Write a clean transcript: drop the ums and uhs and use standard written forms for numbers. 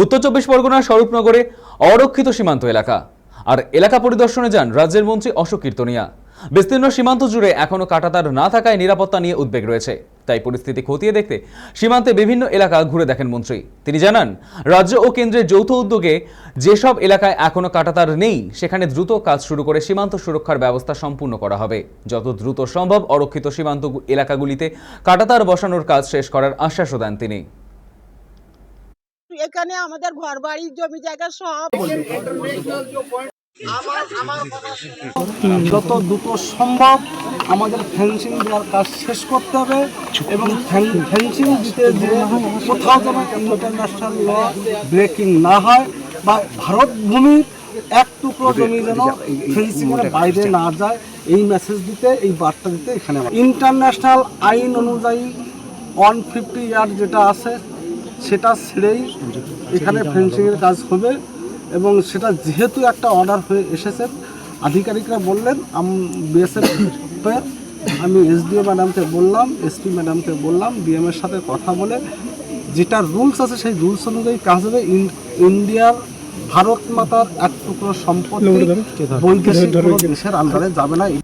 উত্তর চব্বিশ পরগনার স্বরূপনগরে অরক্ষিত সীমান্ত এলাকা আর এলাকা পরিদর্শনে যান রাজ্যের মন্ত্রী অশোক কীর্তনিয়া। বিস্তীর্ণ সীমান্ত জুড়ে এখনো কাঁটাতার না থাকায় নিরাপত্তা নিয়ে উদ্বেগ রয়েছে। তাই পরিস্থিতি খতিয়ে দেখতে সীমান্তে বিভিন্ন এলাকা ঘুরে দেখেন মন্ত্রী। তিনি জানান, রাজ্য ও কেন্দ্রের যৌথ উদ্যোগে যেসব এলাকায় এখনো কাঁটাতার নেই সেখানে দ্রুত কাজ শুরু করে সীমান্ত সুরক্ষার ব্যবস্থা সম্পূর্ণ করা হবে। যত দ্রুত সম্ভব অরক্ষিত সীমান্ত এলাকাগুলিতে কাঁটাতার বসানোর কাজ শেষ করার আশ্বাসও দেন তিনি। এখানে আমাদের ঘর বাড়ি জমি জায়গা সব যত দ্রুত সম্ভব আমাদের ফেন্সিং দেওয়ার কাজ শেষ করতে হবে এবং ফেন্সিং দিতে যে কোথাও যেন ইন্টারন্যাশনাল ল ব্রেকিং না হয় বা ভারত ভূমির এক টুকরো জমি যেন ফেন্সিংয়ের বাইরে না যায়, এই মেসেজ দিতে, এই বার্তা দিতে এখানে ইন্টারন্যাশনাল আইন অনুযায়ী 150 ইয়ার্ড যেটা আছে সেটা ছেড়েই এখানে ফেন্সিংয়ের কাজ হবে। এবং সেটা যেহেতু একটা অর্ডার হয়ে এসেছে, আধিকারিকরা বললেন, বিএসএফের আমি এসডিও ম্যাডামকে বললাম, এসপি ম্যাডামকে বললাম, ডিএমের সাথে কথা বলে যেটা রুলস আছে সেই রুলস অনুযায়ী কাজ হবে। ইন্ডিয়ার ভারত মাতার এক টুকরো সম্পত্তি বৈদেশিক কোনো দেশের আন্ডারে যাবে না।